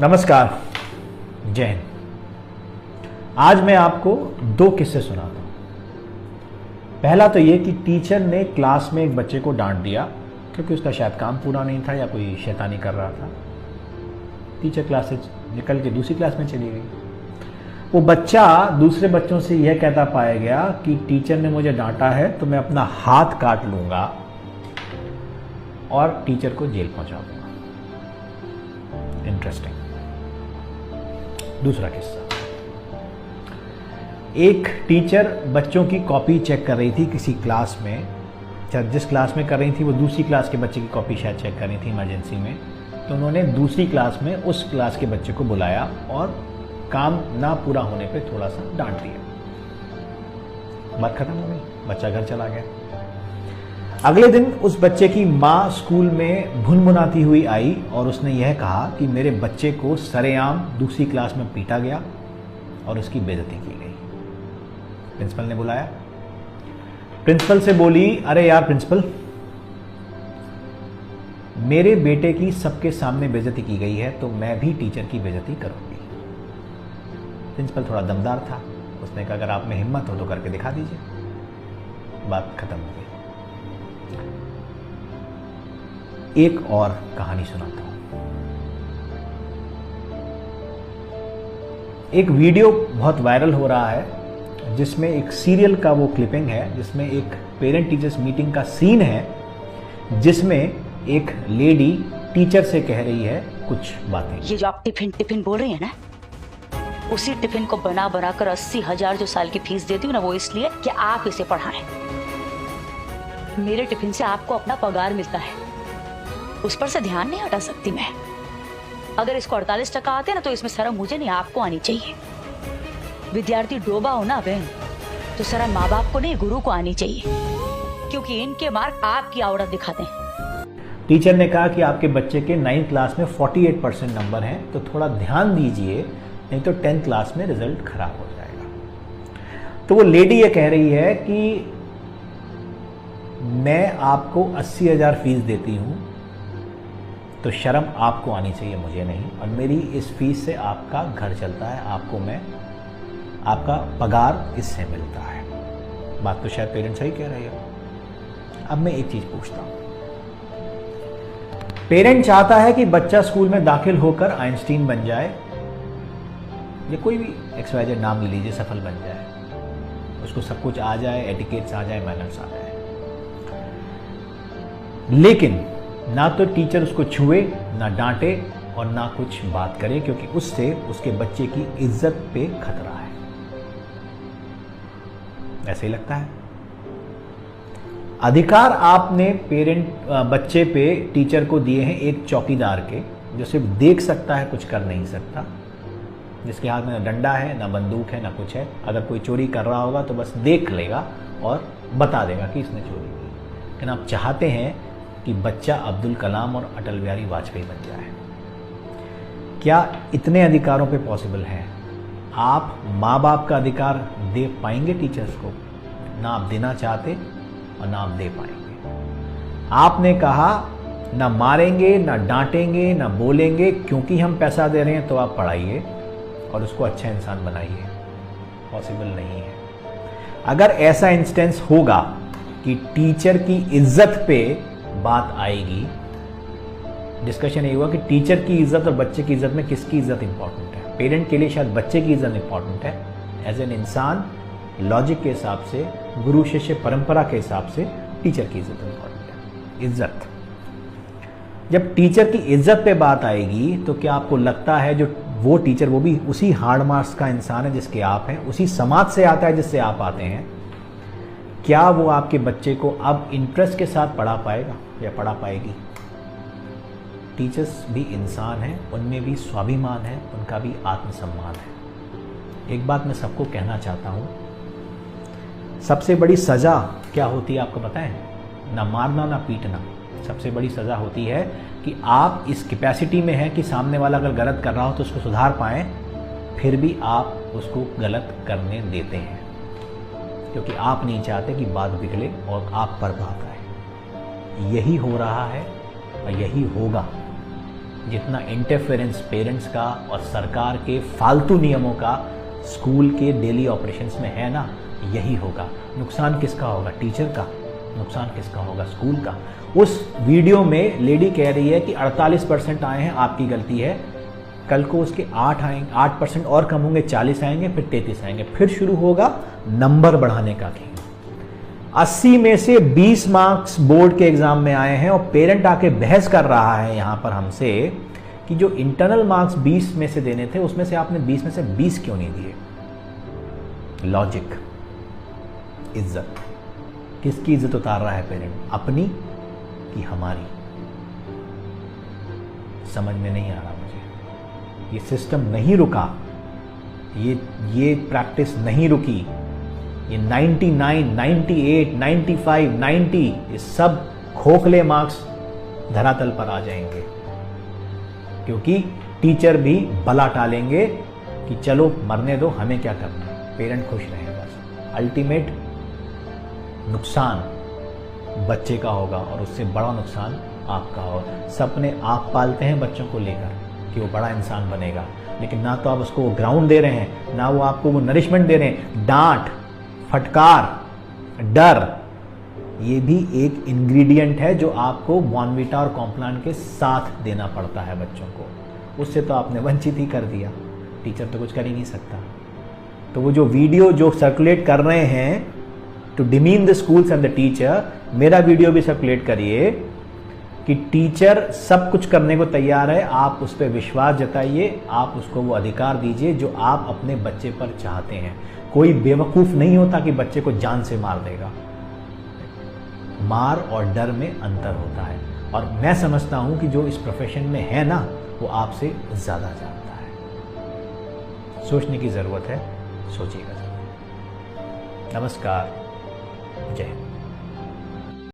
नमस्कार, जय हिंद। आज मैं आपको दो किस्से सुनाता हूँ। पहला तो ये कि टीचर ने क्लास में एक बच्चे को डांट दिया क्योंकि उसका शायद काम पूरा नहीं था या कोई शैतानी कर रहा था। टीचर क्लास से निकल के दूसरी क्लास में चली गई। वो बच्चा दूसरे बच्चों से यह कहता पाया गया कि टीचर ने मुझे डांटा है तो मैं अपना हाथ काट लूंगा और टीचर को जेल पहुंचा दूंगा। इंटरेस्टिंग। दूसरा किस्सा, एक टीचर बच्चों की कॉपी चेक कर रही थी किसी क्लास में। जिस क्लास में कर रही थी वो दूसरी क्लास के बच्चे की कॉपी शायद चेक कर रही थी इमरजेंसी में। तो उन्होंने दूसरी क्लास में उस क्लास के बच्चे को बुलाया और काम ना पूरा होने पे थोड़ा सा डांट दिया। बात खत्म हो गई, बच्चा घर चला गया। अगले दिन उस बच्चे की माँ स्कूल में भुनभुनाती हुई आई और उसने यह कहा कि मेरे बच्चे को सरेआम दूसरी क्लास में पीटा गया और उसकी बेइज्जती की गई। प्रिंसिपल ने बुलाया। प्रिंसिपल से बोली, अरे यार प्रिंसिपल, मेरे बेटे की सबके सामने बेइज्जती की गई है तो मैं भी टीचर की बेइज्जती करूंगी। प्रिंसिपल थोड़ा दमदार था। उसने कहा अगर आप में हिम्मत हो तो करके दिखा दीजिए। बात खत्म हो गई। एक और कहानी सुनाता हूं। एक वीडियो बहुत वायरल हो रहा है जिसमें एक सीरियल का वो क्लिपिंग है जिसमें एक पेरेंट टीचर्स मीटिंग का सीन है जिसमें एक लेडी टीचर से कह रही है कुछ बातें। ये जो आप टिफिन बोल रही है ना, उसी टिफिन को बना बना कर 80,000 जो साल की फीस देती हूँ ना, वो इसलिए कि आप इसे पढ़ाएं। मेरे टिफिन से आपको अपना पगार मिलता है, उस पर से ध्यान नहीं हटा सकती मैं। अगर इसको 48% आते ना तो इसमें शर्म मुझे नहीं आपको आनी चाहिए। विद्यार्थी डोबा हो ना बहन तो शर्म माँ बाप को नहीं गुरु को आनी चाहिए, क्योंकि इनके मार्क आपकी औरत दिखाते हैं। टीचर ने कहा कि आपके बच्चे के 9th क्लास में 48% नंबर हैं तो थोड़ा ध्यान दीजिए, नहीं तो 10th क्लास में रिजल्ट खराब हो जाएगा। तो वो लेडी ये कह रही है कि मैं आपको 80,000 फीस देती हूं तो शर्म आपको आनी चाहिए, मुझे नहीं। और मेरी इस फीस से आपका घर चलता है, आपका पगार इससे मिलता है। बात तो शायद पेरेंट्स सही कह रहे हो। अब मैं एक चीज पूछता हूं। पेरेंट चाहता है कि बच्चा स्कूल में दाखिल होकर आइंस्टीन बन जाए या कोई भी XYZ नाम ले लीजिए, सफल बन जाए, उसको सब कुछ आ जाए, एटिकेट्स आ जाए, मैनर्स आ जाए। लेकिन ना तो टीचर उसको छुए, ना डांटे और ना कुछ बात करे, क्योंकि उससे उसके बच्चे की इज्जत पे खतरा है। ऐसे ही लगता है। अधिकार आपने बच्चे पे टीचर को दिए हैं एक चौकीदार के, जो सिर्फ देख सकता है, कुछ कर नहीं सकता, जिसके हाथ में ना डंडा है, ना बंदूक है, ना कुछ है। अगर कोई चोरी कर रहा होगा तो बस देख लेगा और बता देगा कि इसने चोरी की। लेकिन आप चाहते हैं कि बच्चा अब्दुल कलाम और अटल बिहारी वाजपेयी बन जाए। क्या इतने अधिकारों पे पॉसिबल है? आप माँ बाप का अधिकार दे पाएंगे टीचर्स को? ना आप देना चाहते और ना आप दे पाएंगे। आपने कहा ना मारेंगे, ना डांटेंगे, ना बोलेंगे, क्योंकि हम पैसा दे रहे हैं तो आप पढ़ाइए और उसको अच्छा इंसान बनाइए। पॉसिबल नहीं है। अगर ऐसा इंस्टेंस होगा कि टीचर की इज्जत पे बात आएगी, डिस्कशन ये हुआ कि टीचर की इज्जत और बच्चे की इज्जत में किसकी इज्जत इंपॉर्टेंट है। पेरेंट के लिए शायद बच्चे की इज्जत इंपॉर्टेंट है। एज एन इंसान, लॉजिक के हिसाब से, गुरु शिष्य परंपरा के हिसाब से टीचर की इज्जत इंपॉर्टेंट है। इज्जत, जब टीचर की इज्जत पे बात आएगी तो क्या आपको लगता है जो वो टीचर, वो भी उसी हार्ड मार्क्स का इंसान है जिसके आप हैं, उसी समाज से आता है जिससे आप आते हैं, क्या वो आपके बच्चे को अब इंटरेस्ट के साथ पढ़ा पाएगा या पढ़ा पाएगी? टीचर्स भी इंसान हैं, उनमें भी स्वाभिमान है, उनका भी आत्मसम्मान है। एक बात मैं सबको कहना चाहता हूं, सबसे बड़ी सजा क्या होती है आपको पता है? ना मारना, ना पीटना। सबसे बड़ी सजा होती है कि आप इस कैपेसिटी में हैं कि सामने वाला अगर गलत कर रहा हो तो उसको सुधार पाएं, फिर भी आप उसको गलत करने देते हैं, क्योंकि आप नहीं चाहते कि बात बिगड़े और आप पर बात आए। यही हो रहा है और यही होगा। जितना इंटरफेरेंस पेरेंट्स का और सरकार के फालतू नियमों का स्कूल के डेली ऑपरेशंस में है ना, यही होगा। नुकसान किसका होगा? टीचर का। नुकसान किसका होगा? स्कूल का। उस वीडियो में लेडी कह रही है कि 48% आए हैं, आपकी गलती है। कल को उसके 8% और कम होंगे, 40 आएंगे, फिर 33 आएंगे, फिर शुरू होगा नंबर बढ़ाने का खेल। 80 में से 20 मार्क्स बोर्ड के एग्जाम में आए हैं और पेरेंट आके बहस कर रहा है यहां पर हमसे कि जो इंटरनल मार्क्स 20 में से देने थे उसमें से आपने 20 में से 20 क्यों नहीं दिए? लॉजिक, इज्जत। किसकी इज्जत उतार रहा है पेरेंट? अपनी कि हमारी? समझ में नहीं आ रहा मुझे। ये सिस्टम नहीं रुका, ये प्रैक्टिस नहीं रुकी। ये 99, 98, 95, 90 ये सब खोखले मार्क्स धरातल पर आ जाएंगे, क्योंकि टीचर भी भला टालेंगे कि चलो मरने दो, हमें क्या करना है, पेरेंट खुश रहे बस। अल्टीमेट नुकसान बच्चे का होगा और उससे बड़ा नुकसान आपका होगा। सपने आप पालते हैं बच्चों को लेकर कि वो बड़ा इंसान बनेगा, लेकिन ना तो आप उसको वो ग्राउंड दे रहे हैं, ना वो आपको वो नरिशमेंट दे रहे हैं। डांट, फटकार, डर, ये भी एक इंग्रेडिएंट है जो आपको बॉर्नवीटा और कॉम्प्लान के साथ देना पड़ता है बच्चों को। उससे तो आपने वंचित ही कर दिया। टीचर तो कुछ कर ही नहीं सकता। तो वो जो वीडियो जो सर्कुलेट कर रहे हैं to demean the schools and the teacher, मेरा वीडियो भी सर्कुलेट करिए कि टीचर सब कुछ करने को तैयार है, आप उस पर विश्वास जताइए, आप उसको वो अधिकार दीजिए जो आप अपने बच्चे पर चाहते हैं। कोई बेवकूफ़ नहीं होता कि बच्चे को जान से मार देगा। मार और डर में अंतर होता है, और मैं समझता हूं कि जो इस प्रोफेशन में है ना, वो आपसे ज़्यादा जानता है। सोचने की ज़रूरत है, सोचिएगा। नमस्कार, जय हिंद।